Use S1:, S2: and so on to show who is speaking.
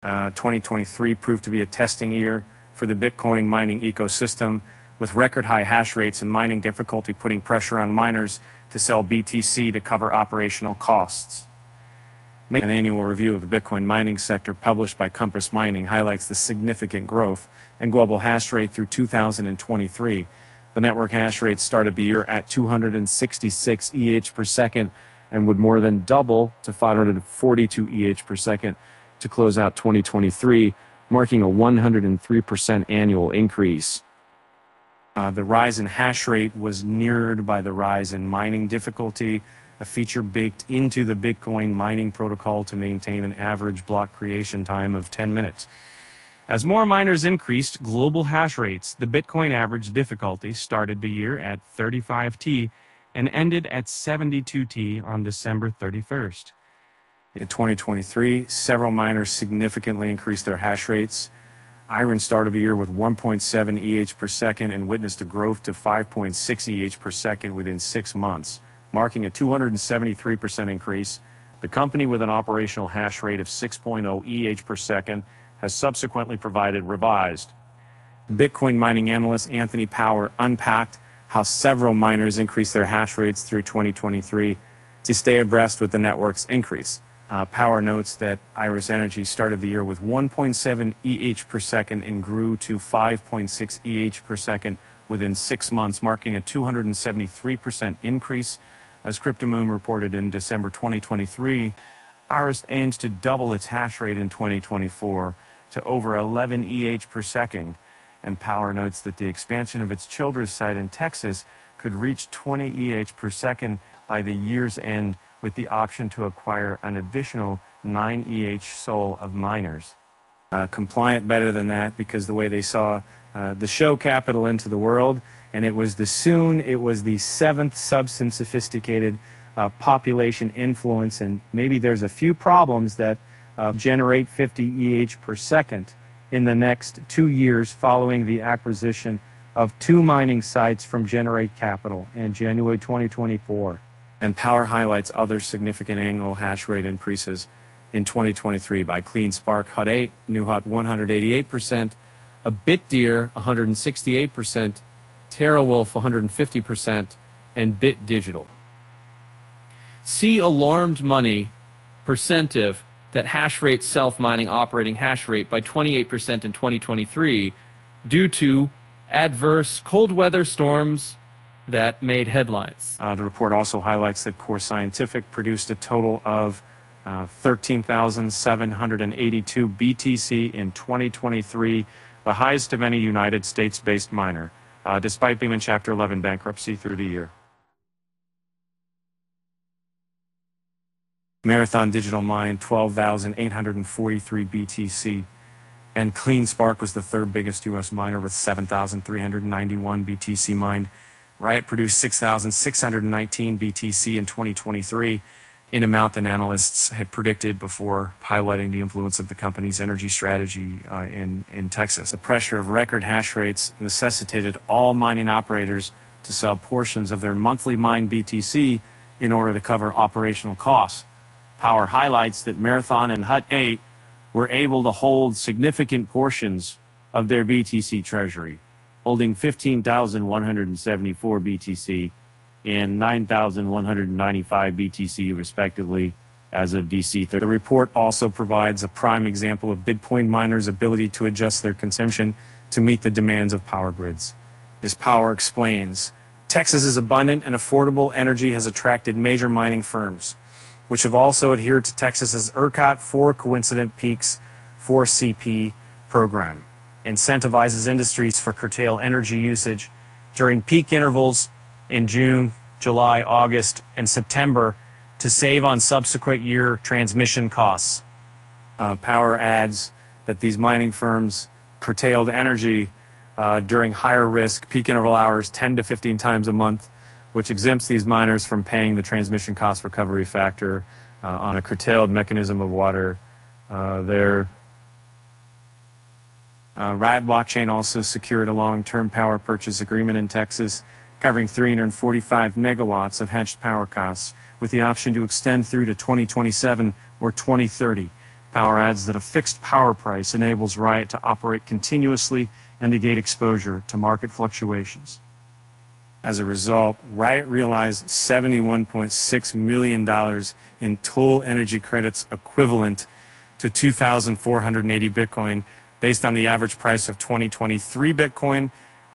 S1: 2023 proved to be a testing year for the Bitcoin mining ecosystem, with record high hash rates and mining difficulty putting pressure on miners to sell BTC to cover operational costs. An annual review of the Bitcoin mining sector published by Compass Mining highlights the significant growth in global hash rate through 2023. The network hash rate started the year at 266 EH per second and would more than double to 542 EH per second to close out 2023, marking a 103% annual increase. The rise in hash rate was mirrored by the rise in mining difficulty, a feature baked into the Bitcoin mining protocol to maintain an average block creation time of 10 minutes. As more miners increased global hash rates, the Bitcoin average difficulty started the year at 35T and ended at 72T on December 31st. In 2023, several miners significantly increased their hash rates. Iron started the year with 1.7 EH per second and witnessed a growth to 5.6 EH per second within 6 months, marking a 273% increase. The company, with an operational hash rate of 6.0 EH per second, has subsequently provided revised. Bitcoin mining analyst Anthony Power unpacked how several miners increased their hash rates through 2023 to stay abreast with the network's increase. Power notes that Iris Energy started the year with 1.7 EH per second and grew to 5.6 EH per second within 6 months, marking a 273% increase. As Cryptomoon reported in December 2023, Iris aims to double its hash rate in 2024 to over 11 EH per second, and Power notes that the expansion of its Childress site in Texas could reach 20 EH per second by the year's end, with the option to acquire an additional 9 EH soul of miners. Compliant better than that, because the way they saw the show capital into the world, and it was the 7th substance sophisticated population influence, and maybe there's a few problems that generate 50 EH per second in the next 2 years following the acquisition of 2 mining sites from Generate Capital in January 2024. And Power highlights other significant annual hash rate increases in 2023 by CleanSpark Hut 8, NuHut 188%, a BitDeer 168%, TeraWolf 150%, and BitDigital. See Alarmed Money Percentive that hash rate self-mining operating hash rate by 28% in 2023 due to adverse cold weather storms that made headlines. The report also highlights that Core Scientific produced a total of 13,782 BTC in 2023, the highest of any United States-based miner, despite being in Chapter 11 bankruptcy through the year. Marathon Digital mined 12,843 BTC, and CleanSpark was the 3rd biggest U.S. miner with 7,391 BTC mined. Riot produced 6,619 BTC in 2023, an amount that analysts had predicted before, highlighting the influence of the company's energy strategy in Texas. The pressure of record hash rates necessitated all mining operators to sell portions of their monthly mined BTC in order to cover operational costs. Power highlights that Marathon and Hut 8 were able to hold significant portions of their BTC treasury, holding 15,174 BTC and 9,195 BTC respectively as of DC 30. The report also provides a prime example of Bitcoin miners' ability to adjust their consumption to meet the demands of power grids. As Power explains, Texas's abundant and affordable energy has attracted major mining firms, which have also adhered to Texas's ERCOT 4 Coincident Peaks 4CP program. Incentivizes industries for curtail energy usage during peak intervals in June, July, August, and September to save on subsequent year transmission costs. Power adds that these mining firms curtailed energy during higher risk peak interval hours 10 to 15 times a month, which exempts these miners from paying the transmission cost recovery factor on a curtailed mechanism of water. Riot Blockchain also secured a long-term power purchase agreement in Texas, covering 345 megawatts of hedged power costs, with the option to extend through to 2027 or 2030.
S2: Power adds that a fixed power price enables Riot to operate continuously and negate exposure to market fluctuations.
S1: As a result, Riot realized $71.6 million in toll energy credits equivalent to 2,480 Bitcoin based on the average price of 2023 Bitcoin